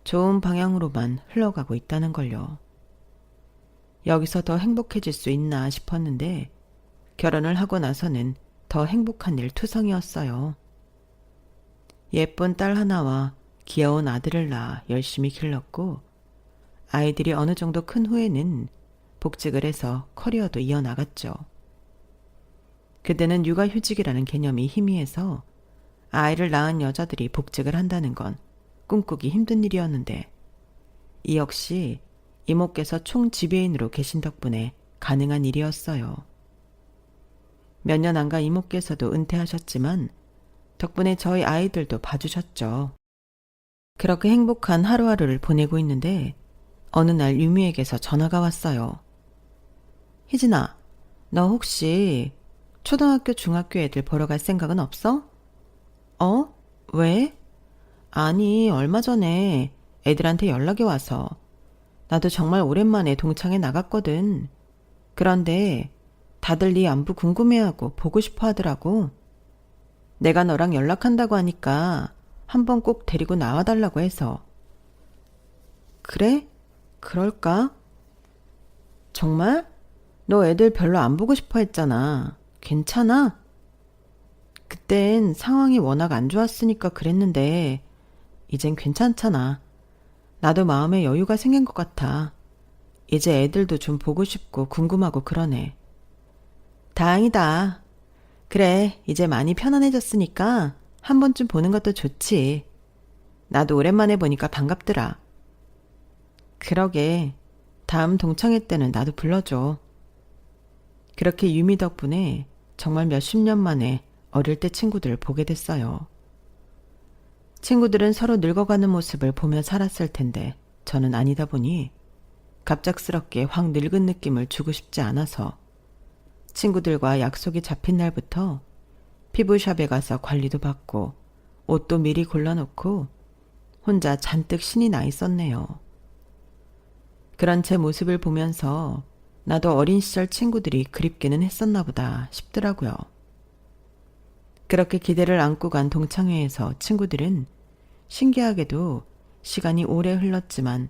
좋은 방향으로만 흘러가고 있다는 걸요. 여기서 더 행복해질 수 있나 싶었는데 결혼을 하고 나서는 더 행복한 일 투성이었어요. 예쁜 딸 하나와 귀여운 아들을 낳아 열심히 길렀고 아이들이 어느 정도 큰 후에는 복직을 해서 커리어도 이어나갔죠. 그때는 육아휴직이라는 개념이 희미해서 아이를 낳은 여자들이 복직을 한다는 건 꿈꾸기 힘든 일이었는데 이 역시 이모께서 총지배인으로 계신 덕분에 가능한 일이었어요. 몇 년 안 가 이모께서도 은퇴하셨지만 덕분에 저희 아이들도 봐주셨죠. 그렇게 행복한 하루하루를 보내고 있는데 어느 날 유미에게서 전화가 왔어요. 희진아, 너 혹시 초등학교, 중학교 애들 보러 갈 생각은 없어? 어? 왜? 아니, 얼마 전에 애들한테 연락이 와서 나도 정말 오랜만에 동창회 나갔거든. 그런데 다들 네 안부 궁금해하고 보고 싶어 하더라고. 내가 너랑 연락한다고 하니까 한번 꼭 데리고 나와달라고 해서. 그래? 그럴까? 정말? 너 애들 별로 안 보고 싶어 했잖아. 괜찮아? 그땐 상황이 워낙 안 좋았으니까 그랬는데 이젠 괜찮잖아. 나도 마음에 여유가 생긴 것 같아. 이제 애들도 좀 보고 싶고 궁금하고 그러네. 다행이다. 그래, 이제 많이 편안해졌으니까 한 번쯤 보는 것도 좋지. 나도 오랜만에 보니까 반갑더라. 그러게, 다음 동창회 때는 나도 불러줘. 그렇게 유미 덕분에 정말 몇십 년 만에 어릴 때 친구들을 보게 됐어요. 친구들은 서로 늙어가는 모습을 보며 살았을 텐데 저는 아니다 보니 갑작스럽게 확 늙은 느낌을 주고 싶지 않아서 친구들과 약속이 잡힌 날부터 피부샵에 가서 관리도 받고 옷도 미리 골라놓고 혼자 잔뜩 신이 나 있었네요. 그런 제 모습을 보면서 나도 어린 시절 친구들이 그립기는 했었나 보다 싶더라고요. 그렇게 기대를 안고 간 동창회에서 친구들은 신기하게도 시간이 오래 흘렀지만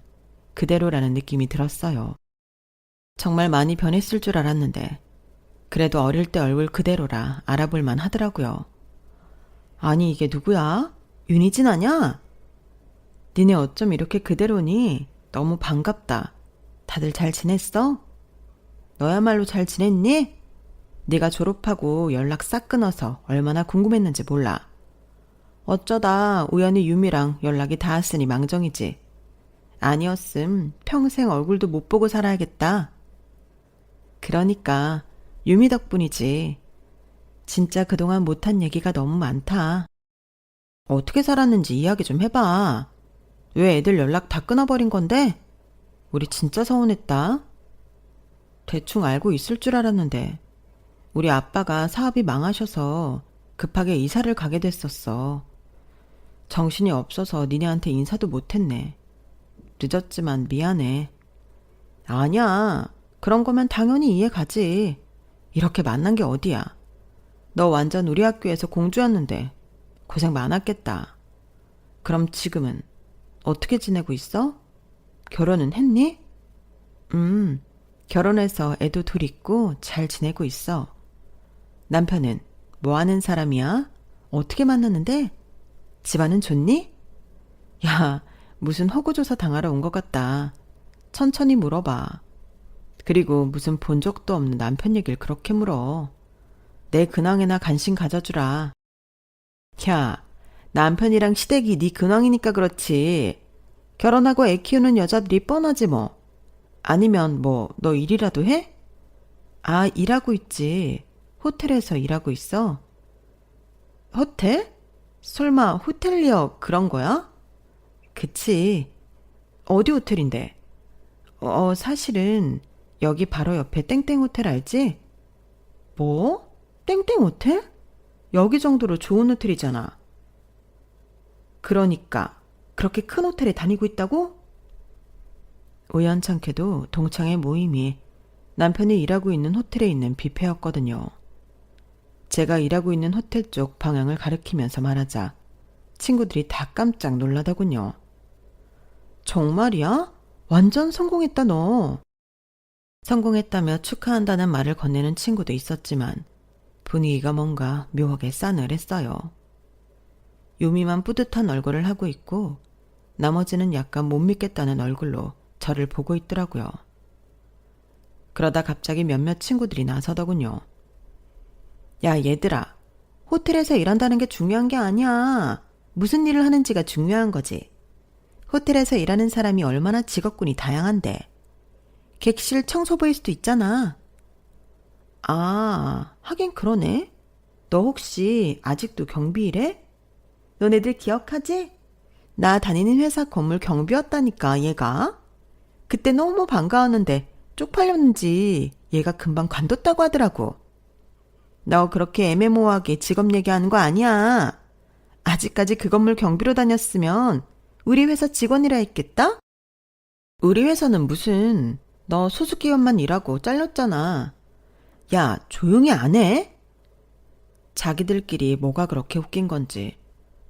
그대로라는 느낌이 들었어요. 정말 많이 변했을 줄 알았는데 그래도 어릴 때 얼굴 그대로라 알아볼만 하더라고요. 아니 이게 누구야? 윤희진 아냐? 니네 어쩜 이렇게 그대로니? 너무 반갑다. 다들 잘 지냈어? 너야말로 잘 지냈니? 네가 졸업하고 연락 싹 끊어서 얼마나 궁금했는지 몰라. 어쩌다 우연히 유미랑 연락이 닿았으니 망정이지. 아니었음 평생 얼굴도 못 보고 살아야겠다. 그러니까 유미 덕분이지. 진짜 그동안 못한 얘기가 너무 많다. 어떻게 살았는지 이야기 좀 해봐. 왜 애들 연락 다 끊어버린 건데? 우리 진짜 서운했다. 대충 알고 있을 줄 알았는데 우리 아빠가 사업이 망하셔서 급하게 이사를 가게 됐었어. 정신이 없어서 니네한테 인사도 못했네. 늦었지만 미안해. 아니야. 그런 거면 당연히 이해 가지. 이렇게 만난 게 어디야. 너 완전 우리 학교에서 공주였는데 고생 많았겠다. 그럼 지금은 어떻게 지내고 있어? 결혼은 했니? 결혼해서 애도 둘 있고 잘 지내고 있어. 남편은 뭐 하는 사람이야? 어떻게 만났는데? 집안은 좋니? 야, 무슨 허구조사 당하러 온 것 같다. 천천히 물어봐. 그리고 무슨 본 적도 없는 남편 얘기를 그렇게 물어. 내 근황에나 관심 가져주라. 야, 남편이랑 시댁이 네 근황이니까 그렇지. 결혼하고 애 키우는 여자들이 뻔하지 뭐. 아니면 뭐 너 일이라도 해? 아, 일하고 있지. 호텔에서 일하고 있어. 호텔? 설마 호텔리어 그런 거야? 그치. 어디 호텔인데? 사실은 여기 바로 옆에 땡땡 호텔 알지? 뭐? 땡땡 호텔? 여기 정도로 좋은 호텔이잖아. 그러니까 그렇게 큰 호텔에 다니고 있다고? 우연찮게도 동창회 모임이 남편이 일하고 있는 호텔에 있는 뷔페였거든요. 제가 일하고 있는 호텔 쪽 방향을 가리키면서 말하자 친구들이 다 깜짝 놀라더군요. 정말이야? 완전 성공했다 너. 성공했다며 축하한다는 말을 건네는 친구도 있었지만 분위기가 뭔가 묘하게 싸늘했어요. 유미만 뿌듯한 얼굴을 하고 있고 나머지는 약간 못 믿겠다는 얼굴로 저를 보고 있더라고요. 그러다 갑자기 몇몇 친구들이 나서더군요. 야, 얘들아. 호텔에서 일한다는 게 중요한 게 아니야. 무슨 일을 하는지가 중요한 거지. 호텔에서 일하는 사람이 얼마나 직업군이 다양한데. 객실 청소부일 수도 있잖아. 아, 하긴 그러네. 너 혹시 아직도 경비 일해? 너네들 기억하지? 나 다니는 회사 건물 경비였다니까, 얘가. 그때 너무 반가웠는데 쪽팔렸는지 얘가 금방 관뒀다고 하더라고. 너 그렇게 애매모호하게 직업 얘기하는 거 아니야. 아직까지 그 건물 경비로 다녔으면 우리 회사 직원이라 했겠다? 우리 회사는 무슨, 너 소속기업만 일하고 잘렸잖아. 야, 조용히 안 해? 자기들끼리 뭐가 그렇게 웃긴 건지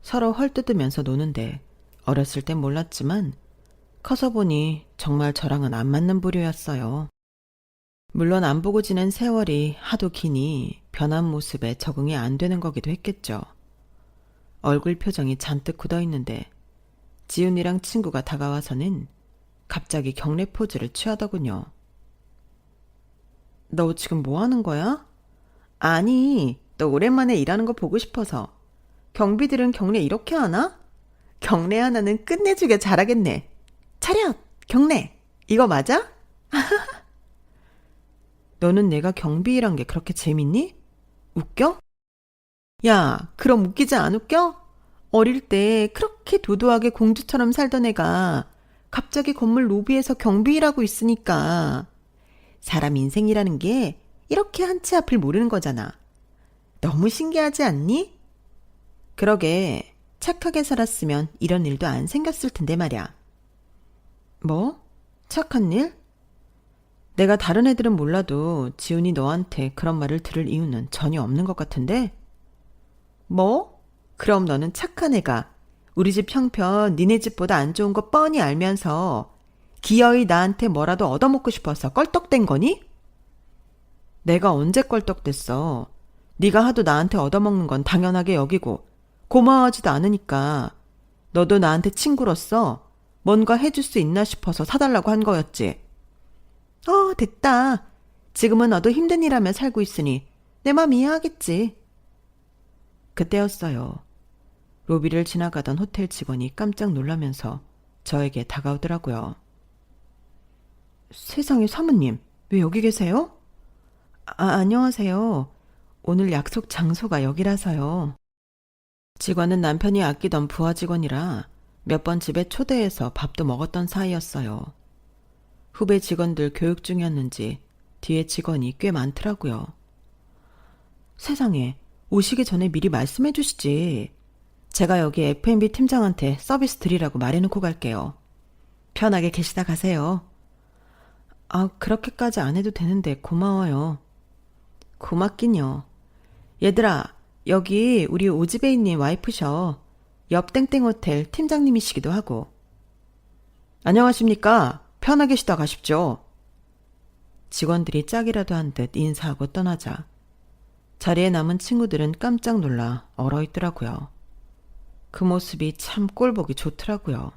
서로 헐뜯으면서 노는데 어렸을 땐 몰랐지만 커서 보니 정말 저랑은 안 맞는 부류였어요. 물론 안 보고 지낸 세월이 하도 기니 변한 모습에 적응이 안 되는 거기도 했겠죠. 얼굴 표정이 잔뜩 굳어있는데 지훈이랑 친구가 다가와서는 갑자기 경례 포즈를 취하더군요. 너 지금 뭐 하는 거야? 아니, 너 오랜만에 일하는 거 보고 싶어서. 경비들은 경례 이렇게 하나? 경례 하나는 끝내주게 잘하겠네. 차렷! 경례! 이거 맞아? 너는 내가 경비일한 게 그렇게 재밌니? 웃겨? 야, 그럼 웃기지 안 웃겨? 어릴 때 그렇게 도도하게 공주처럼 살던 애가 갑자기 건물 로비에서 경비일하고 있으니까 사람 인생이라는 게 이렇게 한치 앞을 모르는 거잖아. 너무 신기하지 않니? 그러게 착하게 살았으면 이런 일도 안 생겼을 텐데 말이야. 뭐? 착한 일? 내가 다른 애들은 몰라도 지훈이 너한테 그런 말을 들을 이유는 전혀 없는 것 같은데? 뭐? 그럼 너는 착한 애가 우리 집 형편 니네 집보다 안 좋은 거 뻔히 알면서 기어이 나한테 뭐라도 얻어먹고 싶어서 껄떡댄 거니? 내가 언제 껄떡댔어? 네가 하도 나한테 얻어먹는 건 당연하게 여기고 고마워하지도 않으니까 너도 나한테 친구로서 뭔가 해줄 수 있나 싶어서 사달라고 한 거였지. 됐다. 지금은 너도 힘든 일하며 살고 있으니 내 맘 이해하겠지. 그때였어요. 로비를 지나가던 호텔 직원이 깜짝 놀라면서 저에게 다가오더라고요. 세상에 사모님, 왜 여기 계세요? 안녕하세요. 오늘 약속 장소가 여기라서요. 직원은 남편이 아끼던 부하 직원이라 몇 번 집에 초대해서 밥도 먹었던 사이였어요. 후배 직원들 교육 중이었는지 뒤에 직원이 꽤 많더라고요. 세상에, 오시기 전에 미리 말씀해 주시지. 제가 여기 F&B 팀장한테 서비스 드리라고 말해놓고 갈게요. 편하게 계시다 가세요. 그렇게까지 안 해도 되는데 고마워요. 고맙긴요. 얘들아, 여기 우리 오지배이님 와이프셔. 옆 땡땡 호텔 팀장님이시기도 하고. 안녕하십니까? 편하게 쉬다 가십시오. 직원들이 짝이라도 한 듯 인사하고 떠나자 자리에 남은 친구들은 깜짝 놀라 얼어있더라고요. 그 모습이 참 꼴보기 좋더라고요.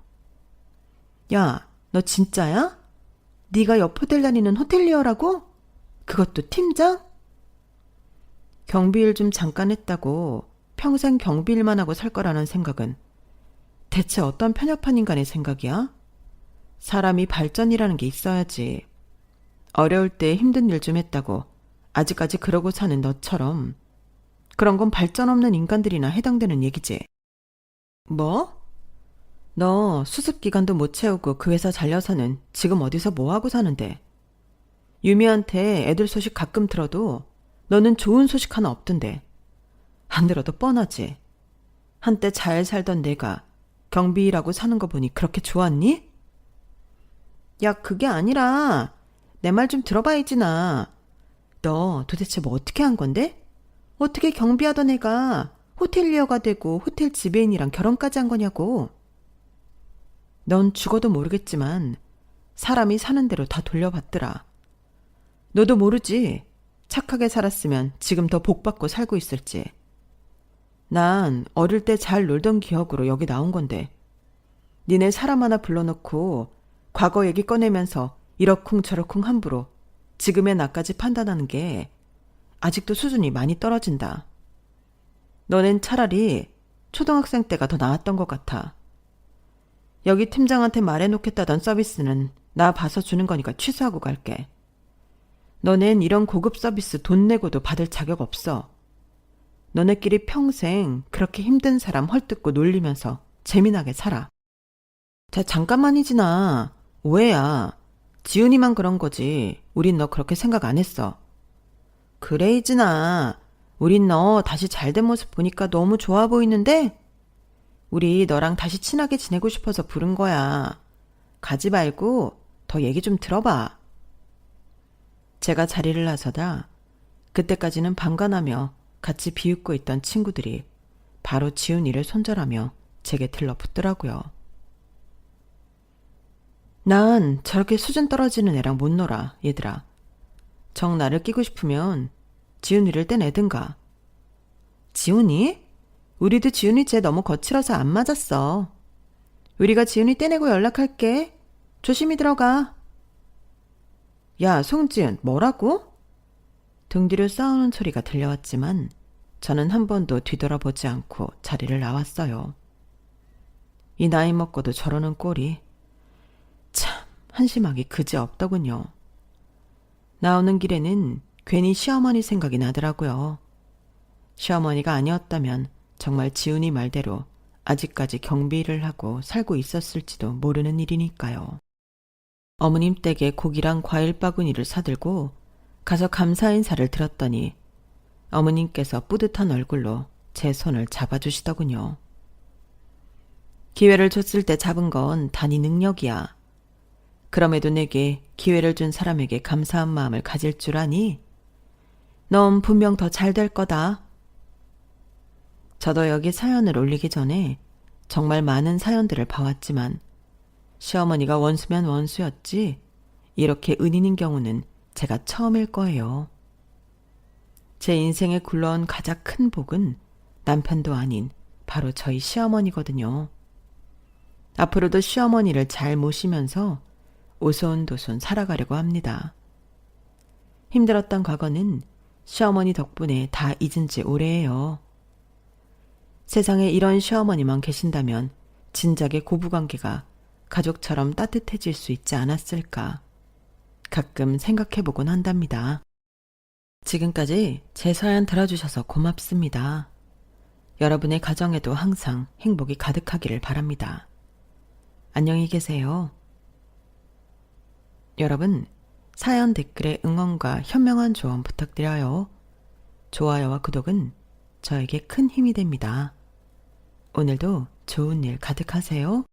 야, 너 진짜야? 네가 옆 호텔 다니는 호텔리어라고? 그것도 팀장? 경비일 좀 잠깐 했다고 평생 경비일만 하고 살 거라는 생각은 대체 어떤 편협한 인간의 생각이야? 사람이 발전이라는 게 있어야지. 어려울 때 힘든 일 좀 했다고 아직까지 그러고 사는 너처럼 그런 건 발전 없는 인간들이나 해당되는 얘기지. 뭐? 너 수습기간도 못 채우고 그 회사 잘려서는 지금 어디서 뭐하고 사는데? 유미한테 애들 소식 가끔 들어도 너는 좋은 소식 하나 없던데. 안 들어도 뻔하지. 한때 잘 살던 내가 경비일하고 사는 거 보니 그렇게 좋았니? 야, 그게 아니라 내 말 좀 들어봐야지 나. 너 도대체 뭐 어떻게 한 건데? 어떻게 경비하던 애가 호텔리어가 되고 호텔 지배인이랑 결혼까지 한 거냐고. 넌 죽어도 모르겠지만 사람이 사는 대로 다 돌려받더라. 너도 모르지. 착하게 살았으면 지금 더 복받고 살고 있을지. 난 어릴 때 잘 놀던 기억으로 여기 나온 건데 니네 사람 하나 불러놓고 과거 얘기 꺼내면서 이러쿵저러쿵 함부로 지금의 나까지 판단하는 게 아직도 수준이 많이 떨어진다. 너넨 차라리 초등학생 때가 더 나았던 것 같아. 여기 팀장한테 말해놓겠다던 서비스는 나 봐서 주는 거니까 취소하고 갈게. 너넨 이런 고급 서비스 돈 내고도 받을 자격 없어. 너네끼리 평생 그렇게 힘든 사람 헐뜯고 놀리면서 재미나게 살아. 자, 잠깐만이지나. 오해야. 지훈이만 그런 거지. 우린 너 그렇게 생각 안 했어. 그래, 이진아. 우린 너 다시 잘된 모습 보니까 너무 좋아 보이는데? 우리 너랑 다시 친하게 지내고 싶어서 부른 거야. 가지 말고 더 얘기 좀 들어봐. 제가 자리를 나서다 그때까지는 방관하며 같이 비웃고 있던 친구들이 바로 지훈이를 손절하며 제게 들러붙더라고요. 난 저렇게 수준 떨어지는 애랑 못 놀아, 얘들아. 정 나를 끼고 싶으면 지훈이를 떼내든가. 지훈이? 우리도 지훈이 쟤 너무 거칠어서 안 맞았어. 우리가 지훈이 떼내고 연락할게. 조심히 들어가. 야, 송지은, 뭐라고? 등 뒤로 싸우는 소리가 들려왔지만 저는 한 번도 뒤돌아보지 않고 자리를 나왔어요. 이 나이 먹고도 저러는 꼴이 참 한심하기 그지없더군요. 나오는 길에는 괜히 시어머니 생각이 나더라고요. 시어머니가 아니었다면 정말 지훈이 말대로 아직까지 경비 일을 하고 살고 있었을지도 모르는 일이니까요. 어머님 댁에 고기랑 과일 바구니를 사들고 가서 감사 인사를 드렸더니 어머님께서 뿌듯한 얼굴로 제 손을 잡아주시더군요. 기회를 줬을 때 잡은 건 단히 능력이야. 그럼에도 내게 기회를 준 사람에게 감사한 마음을 가질 줄 아니? 넌 분명 더 잘 될 거다. 저도 여기 사연을 올리기 전에 정말 많은 사연들을 봐왔지만 시어머니가 원수면 원수였지 이렇게 은인인 경우는 제가 처음일 거예요. 제 인생에 굴러온 가장 큰 복은 남편도 아닌 바로 저희 시어머니거든요. 앞으로도 시어머니를 잘 모시면서 오손도손 살아가려고 합니다. 힘들었던 과거는 시어머니 덕분에 다 잊은 지 오래예요. 세상에 이런 시어머니만 계신다면 진작에 고부관계가 가족처럼 따뜻해질 수 있지 않았을까 가끔 생각해보곤 한답니다. 지금까지 제 사연 들어주셔서 고맙습니다. 여러분의 가정에도 항상 행복이 가득하기를 바랍니다. 안녕히 계세요. 여러분, 사연 댓글에 응원과 현명한 조언 부탁드려요. 좋아요와 구독은 저에게 큰 힘이 됩니다. 오늘도 좋은 일 가득하세요.